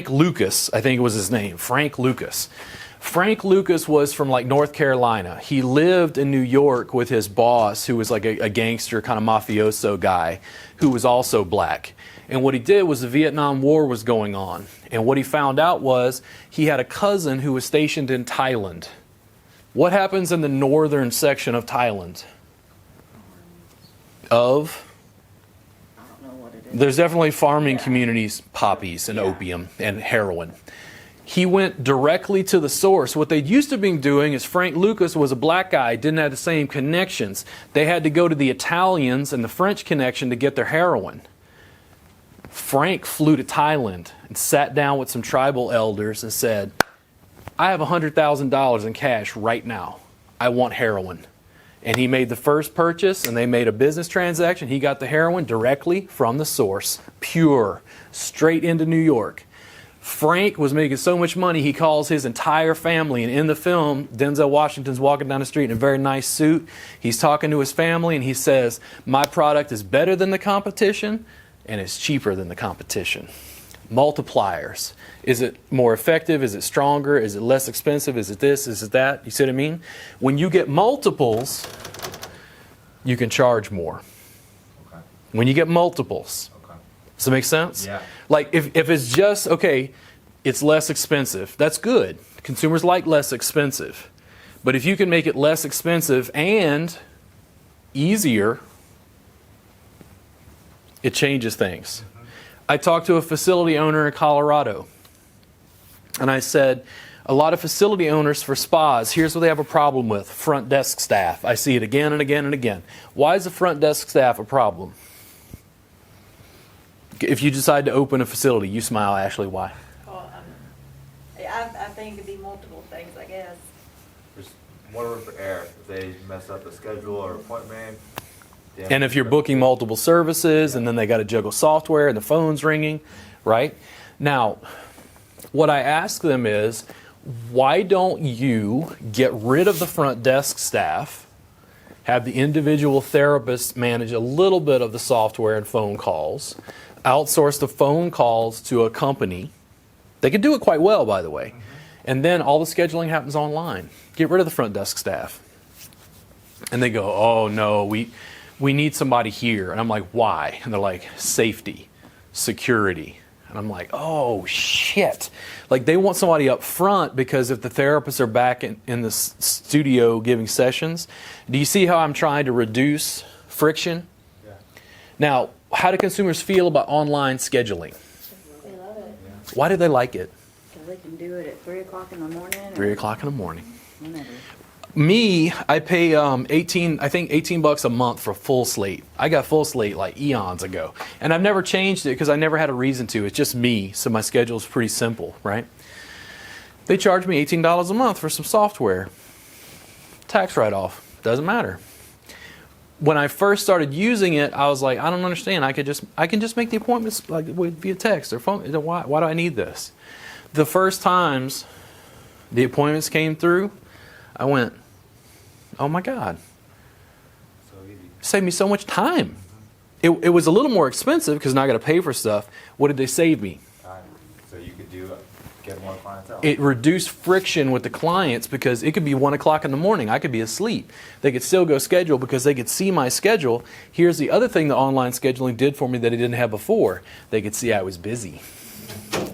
Lucas, I think was his name, Frank Lucas. Frank Lucas was from like North Carolina. He lived in New York with his boss, who was like a gangster kind of mafioso guy, who was also black. And what he did was the Vietnam War was going on. And what he found out was he had a cousin who was stationed in Thailand. What happens in the northern section of Thailand? I don't know what it is. There's definitely farming communities, poppies and opium and heroin. He went directly to the source. What they used to be doing is Frank Lucas was a black guy, didn't have the same connections. They had to go to the Italians and the French connection to get their heroin. Frank flew to Thailand and sat down with some tribal elders and said, I have $100,000 in cash right now. I want heroin. And he made the first purchase, and they made a business transaction. He got the heroin directly from the source, pure, straight into New York. Frank was making so much money, he calls his entire family. And in the film, Denzel Washington's walking down the street in a very nice suit. He's talking to his family, and he says, my product is better than the competition, and it's cheaper than the competition. Multipliers. Is it more effective? Is it stronger? Is it less expensive? Is it this? Is it that? You see what I mean? When you get multiples, you can charge more. Okay. When you get multiples. Okay. Does that make sense? Yeah. Like if it's just, okay, it's less expensive. That's good. Consumers like less expensive. But if you can make it less expensive and easier, it changes things. I talked to a facility owner in Colorado, and I said, a lot of facility owners for spas, here's what they have a problem with: front desk staff. I see it again and again and again. Why is the front desk staff a problem? If you decide to open a facility, you smile, Ashley, why? Well, I think it'd be multiple things, I guess. Just one room for error. If they mess up a schedule or appointment. And if you're booking multiple services, and then they got to juggle software and the phone's ringing, right? Now, what I ask them is, why don't you get rid of the front desk staff, have the individual therapist manage a little bit of the software and phone calls, outsource the phone calls to a company? They could do it quite well, by the way. And then all the scheduling happens online. Get rid of the front desk staff. And they go, oh no, we need somebody here. And I'm like, why? And they're like, safety, security. And I'm like, oh, shit. Like, they want somebody up front because if the therapists are back in the studio giving sessions, do you see how I'm trying to reduce friction? Yeah. Now, how do consumers feel about online scheduling? They love it. Why do they like it? Because they can do it at 3 o'clock in the morning. 3 o'clock in the morning. Whenever. Me, I pay $18 a month for full slate. I got full slate like eons ago. And I've never changed it because I never had a reason to. It's just me, so my schedule is pretty simple, right? They charge me $18 a month for some software. Tax write-off, doesn't matter. When I first started using it, I was like, I don't understand. I can just make the appointments like via text or phone. Why do I need this? The first times the appointments came through, I went, oh my God, So easy. saved me so much time. It was a little more expensive because now I got to pay for stuff. What did they save me? So you could get more clientele. It reduced friction with the clients because it could be 1 o'clock in the morning. I could be asleep. They could still go schedule because they could see my schedule. Here's the other thing the online scheduling did for me that it didn't have before. They could see I was busy.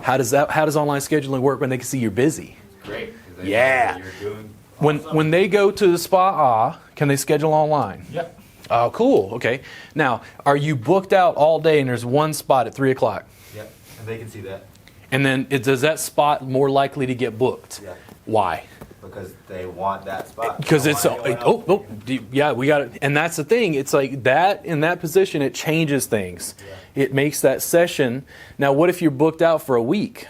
How does online scheduling work when they can see you're busy? Great. Yeah. You're doing When they go to the spa, can they schedule online? Yep. Oh, cool. Okay. Now, are you booked out all day and there's one spot at 3 o'clock? Yep. And they can see that. And then does that spot more likely to get booked? Yeah. Why? Because they want that spot. Because it's yeah, we got it. And that's the thing. It's like that in that position, it changes things. Yeah. It makes that session. Now, what if you're booked out for a week?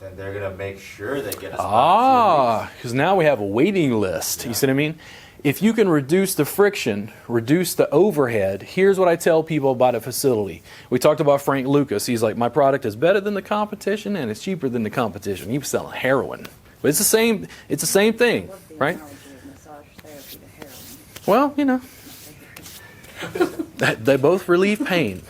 Then they're gonna make sure they get a spot. Because now we have a waiting list. Yeah. You see what I mean? If you can reduce the friction, reduce the overhead, here's what I tell people about a facility. We talked about Frank Lucas. He's like, my product is better than the competition and it's cheaper than the competition. He was selling heroin. But it's the same thing, What's the right? analogy of massage therapy to heroin? Well, you know, they both relieve pain.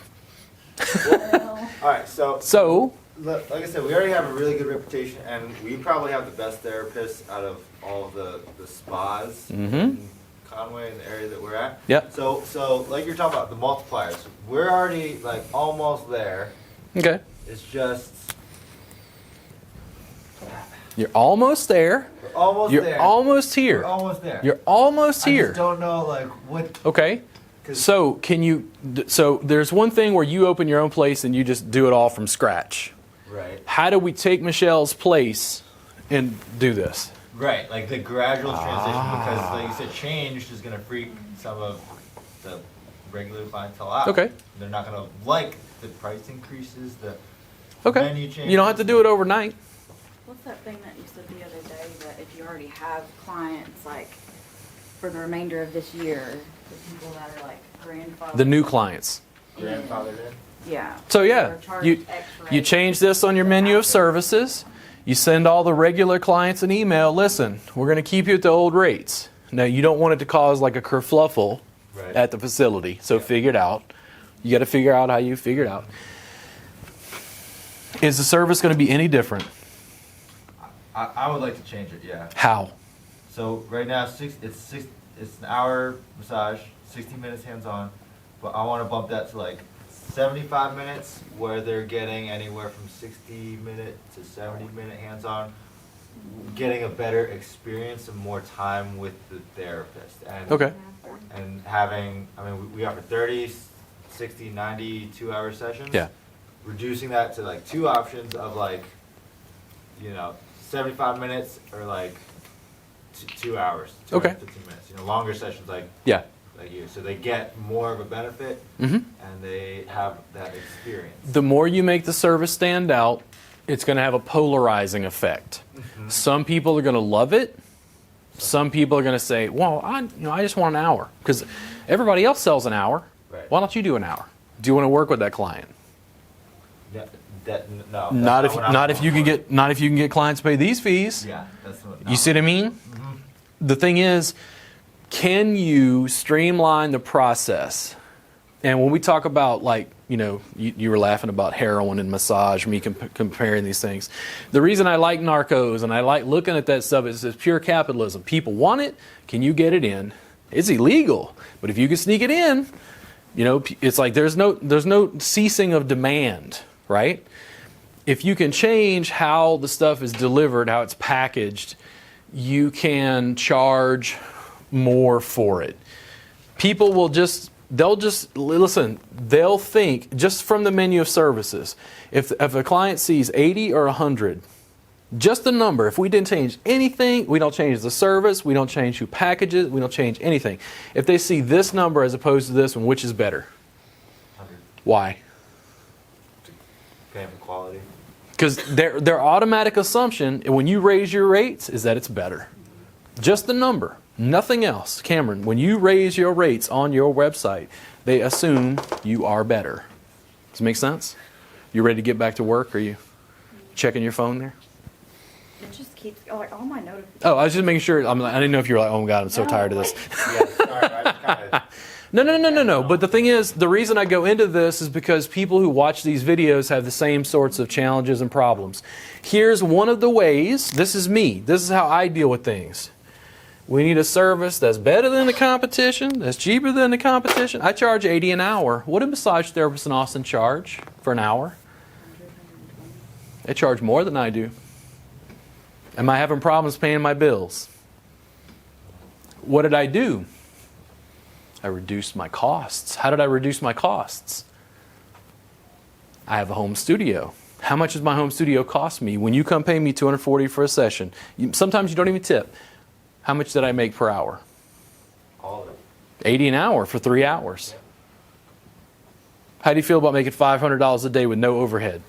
Well, All right. So So like I said, we already have a really good reputation, and we probably have the best therapists out of all of the spas in Conway, in the area that we're at. Yep. So like you're talking about the multipliers, we're already like almost there. Okay. It's just You're almost there. we're almost You're there. almost here. We're almost there. You're almost I here. just don't know like what. Okay. 'Cause- So can you? So there's one thing where you open your own place and you just do it all from scratch. Right. How do we take Michelle's place and do this? Right, like the gradual transition, because like you said, change is gonna freak some of the regular clientele out. Okay. They're not gonna like the price increases, the Okay. menu changes. You don't have to do it overnight. What's that thing that you said the other day, that if you already have clients, like, for the remainder of this year, the people that are like grandfathered? The new clients. Grandfathered in. Yeah. So yeah, They're charged you extra you rate. change this on your menu of services. You send all the regular clients an email. Listen, we're going to keep you at the old rates. Now you don't want it to cause like a kerfluffle Right. at the facility. So figure it out. You got to figure out how you figure it out. Is the service going to be any different? I would like to change it, yeah. How? So right now, it's an hour massage, 60 minutes hands-on, but I want to bump that to like 75 minutes, where they're getting anywhere from 60-minute to 70-minute hands-on, getting a better experience and more time with the therapist. And, Okay. And having, I mean, we offer 30, 60, 90, 2-hour sessions. Yeah. Reducing that to like 2 options of like, 75 minutes or like 2 hours. Okay. 15 minutes. Longer sessions like Yeah. you. So they get more of a benefit Mm-hmm. and they have that experience. The more you make the service stand out, it's going to have a polarizing effect. Mm-hmm. Some people are going to love it. Some people are going to say, "Well, I just want an hour because everybody else sells an hour. Right. Why don't you do an hour? Do you want to work with that client? No. Not that's if what I'm not if you going can for. get clients to pay these fees. Yeah, that's what. You see what I mean? Mm-hmm. The thing is, can you streamline the process? And when we talk about you were laughing about heroin and massage, me comparing these things. The reason I like narcos and I like looking at that stuff is it's pure capitalism. People want it. Can you get it in? It's illegal, but if you can sneak it in, it's like there's no ceasing of demand, right? If you can change how the stuff is delivered, how it's packaged, you can charge more for it. People will they'll think just from the menu of services. If a client sees 80 or 100, just the number, if we didn't change anything, we don't change the service, we don't change who packages, we don't change anything. If they see this number as opposed to this one, which is better? 100. Why? Paying for quality. Because their automatic assumption when you raise your rates is that it's better. Just the number, nothing else. Cameron, when you raise your rates on your website, they assume you are better. Does it make sense? You ready to get back to work? Are you checking your phone there? It just keeps, like, all my notifications. Oh, I was just making sure. I didn't know if you were like, oh my God, I'm so No, tired of this. Yeah, sorry, I just kinda, No. But the thing is, the reason I go into this is because people who watch these videos have the same sorts of challenges and problems. Here's one of the ways. This is me. This is how I deal with things. We need a service that's better than the competition, that's cheaper than the competition. I charge $80 an hour. What do massage therapists in Austin charge for an hour? They charge more than I do. Am I having problems paying my bills? What did I do? I reduced my costs. How did I reduce my costs? I have a home studio. How much does my home studio cost me? When you come pay me $240 for a session, sometimes you don't even tip. How much did I make per hour? all of it. $80 an hour for 3 hours. How do you feel about making $500 a day with no overhead?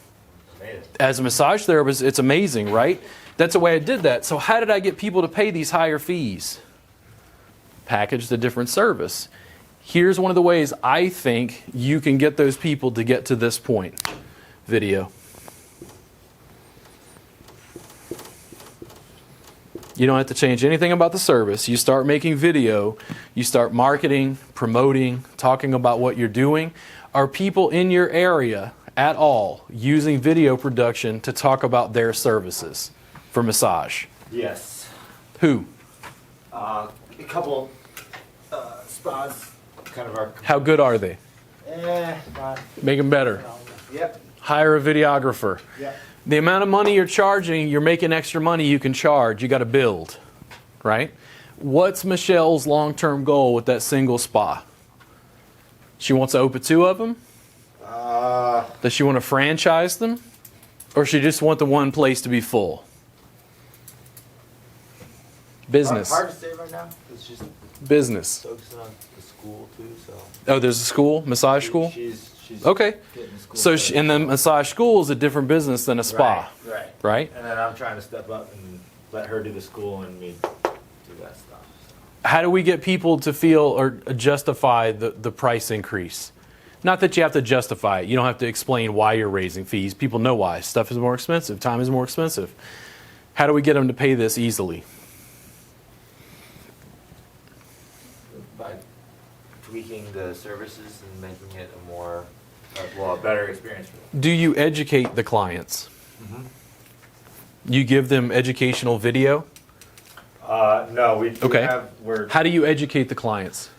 Made it. As a massage therapist, it's amazing, right? That's the way I did that. So how did I get people to pay these higher fees? Packaged a different service. Here's one of the ways I think you can get those people to get to this point. Video. You don't have to change anything about the service. You start making video, you start marketing, promoting, talking about what you're doing. Are people in your area at all using video production to talk about their services for massage? Yes. Who? A couple spas, kind of our. How good are they? Not. Make them better. Yep. Hire a videographer. Yep. The amount of money you're charging, you're making extra money you can charge. You got to build, right? What's Michelle's long-term goal with that single spa? She wants to open 2 of them? Does she want to franchise them? Or she just want the one place to be full? Business. Hard to say right now. It's just Business. focusing on the school too. So. Oh, there's a school? Massage school? She's Okay. getting the school So, started. and the massage school is a different business than a spa, Right. right? And then I'm trying to step up and let her do the school and me do that stuff. How do we get people to feel or justify the price increase? Not that you have to justify it. You don't have to explain why you're raising fees. People know why. Stuff is more expensive. Time is more expensive. How do we get them to pay this easily? By tweaking the services and making it a more, a better experience for them. Do you educate the clients? You give them educational video? No, we Okay. we're How do you educate the clients?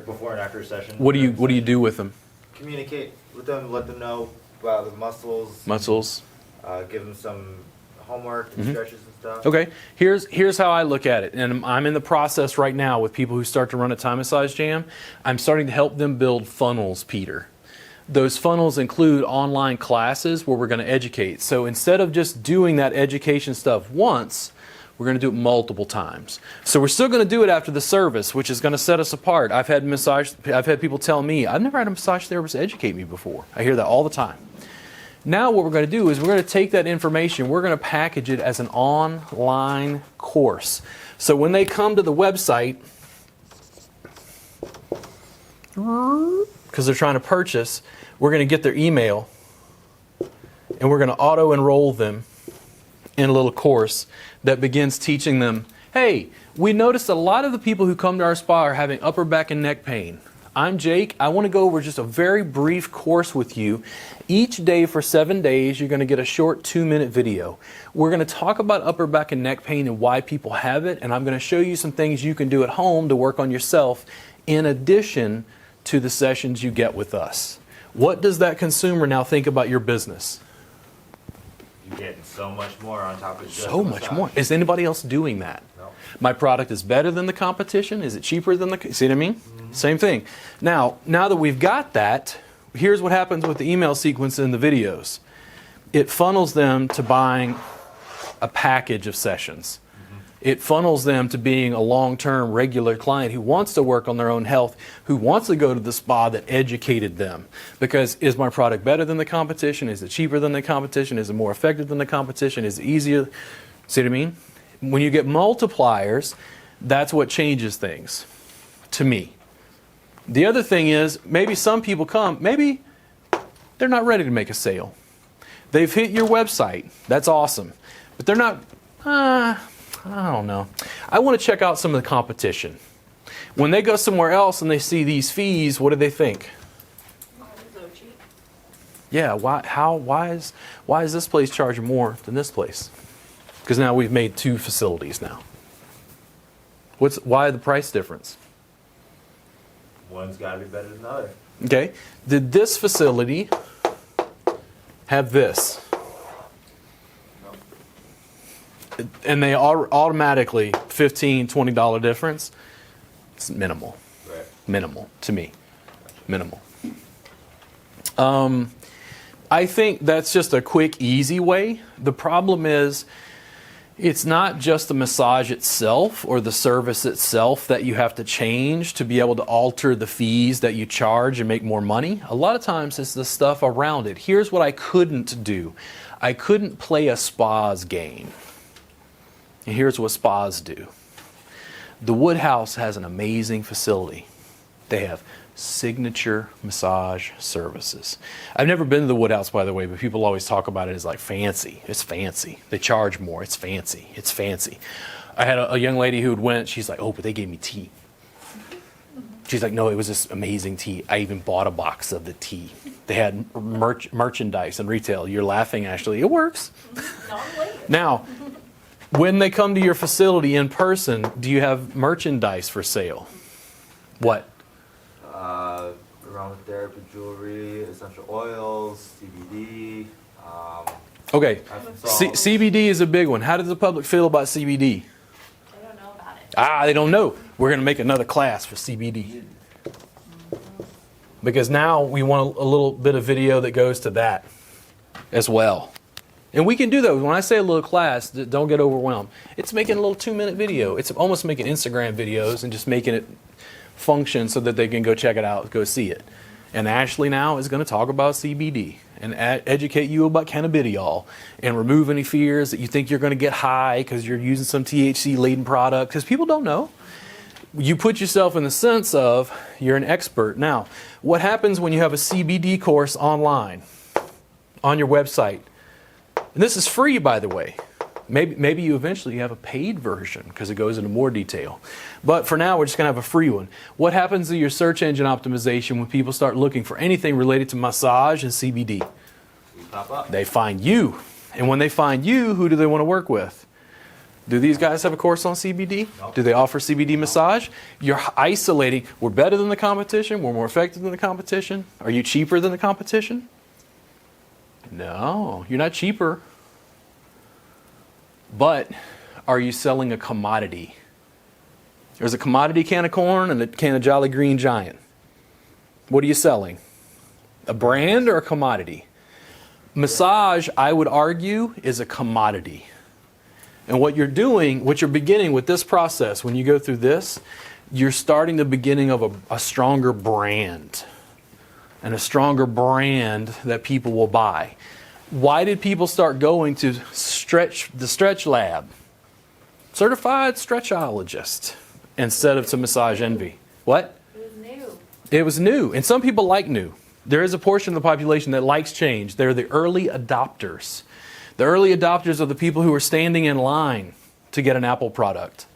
before and after a session. What do you do with them? Communicate with them, let them know about the muscles. Muscles? Give them some homework and stretches and stuff. Okay, here's how I look at it, and I'm in the process right now with people who start to run a Thai massage jam. I'm starting to help them build funnels, Peter. Those funnels include online classes where we're going to educate. So instead of just doing that education stuff once, we're going to do it multiple times. So we're still going to do it after the service, which is going to set us apart. I've had people tell me, I've never had a massage therapist educate me before. I hear that all the time. Now what we're going to do is we're going to take that information, we're going to package it as an online course. So when they come to the website, because they're trying to purchase, we're going to get their email and we're going to auto-enroll them in a little course that begins teaching them, hey, we noticed a lot of the people who come to our spa are having upper back and neck pain. I'm Jake. I want to go over just a very brief course with you. Each day for 7 days, you're going to get a short 2-minute video. We're going to talk about upper back and neck pain and why people have it, and I'm going to show you some things you can do at home to work on yourself in addition to the sessions you get with us. What does that consumer now think about your business? You're getting so much more on top of just So much more. Is anybody else doing that? No. My product is better than the competition? Is it cheaper than the... See what I mean? Same thing. Now that we've got that, here's what happens with the email sequence in the videos. It funnels them to buying a package of sessions. It funnels them to being a long-term regular client who wants to work on their own health, who wants to go to the spa that educated them. Because is my product better than the competition? Is it cheaper than the competition? Is it more effective than the competition? Is it easier? See what I mean? When you get multipliers, that's what changes things to me. The other thing is, maybe some people come, maybe they're not ready to make a sale. They've hit your website. That's awesome. But they're not, I don't know. I want to check out some of the competition. When they go somewhere else and they see these fees, what do they think? So cheap. Yeah, why is this place charging more than this place? Because now we've made 2 facilities now. Why the price difference? One's got to be better than the other. Okay. Did this facility have this? And they are automatically $15, $20 difference? It's minimal. Right. Minimal to me. Minimal. I think that's just a quick, easy way. The problem is, it's not just the massage itself or the service itself that you have to change to be able to alter the fees that you charge and make more money. A lot of times it's the stuff around it. Here's what I couldn't do. I couldn't play a spa's game. And here's what spas do. The Woodhouse has an amazing facility. They have signature massage services. I've never been to the Woodhouse, by the way, but people always talk about it as like fancy. It's fancy. They charge more. It's fancy. It's fancy. I had a young lady who went, she's like, oh, but they gave me tea. She's like, no, it was this amazing tea. I even bought a box of the tea. They had merchandise and retail. You're laughing, Ashley. It works. Now, when they come to your facility in person, do you have merchandise for sale? What? Aromatherapy jewelry, essential oils, CBD. Okay, Epsom salts. CBD is a big one. How does the public feel about CBD? They don't know about it. They don't know. We're going to make another class for CBD. Because now we want a little bit of video that goes to that as well. And we can do that. When I say a little class, don't get overwhelmed. It's making a little 2-minute video. It's almost making Instagram videos and just making it function so that they can go check it out, go see it. And Ashley now is going to talk about CBD and educate you about cannabidiol and remove any fears that you think you're going to get high because you're using some THC-laden product, because people don't know. You put yourself in the sense of you're an expert. Now, what happens when you have a CBD course online on your website? And this is free, by the way. Maybe you eventually have a paid version because it goes into more detail. But for now, we're just going to have a free one. What happens to your search engine optimization when people start looking for anything related to massage and CBD? We pop up. They find you. And when they find you, who do they want to work with? Do these guys have a course on CBD? No. Do they offer CBD massage? You're isolating. We're better than the competition. We're more effective than the competition. Are you cheaper than the competition? No, you're not cheaper. But are you selling a commodity? There's a commodity can of corn and a can of Jolly Green Giant. What are you selling? A brand or a commodity? Massage, I would argue, is a commodity. And what you're doing, what you're beginning with this process, when you go through this, you're starting the beginning of a stronger brand. And a stronger brand that people will buy. Why did people start going to the Stretch Lab? Certified stretchologist instead of to Massage Envy. What? It was new. It was new. And some people like new. There is a portion of the population that likes change. They're the early adopters. The early adopters are the people who are standing in line to get an Apple product.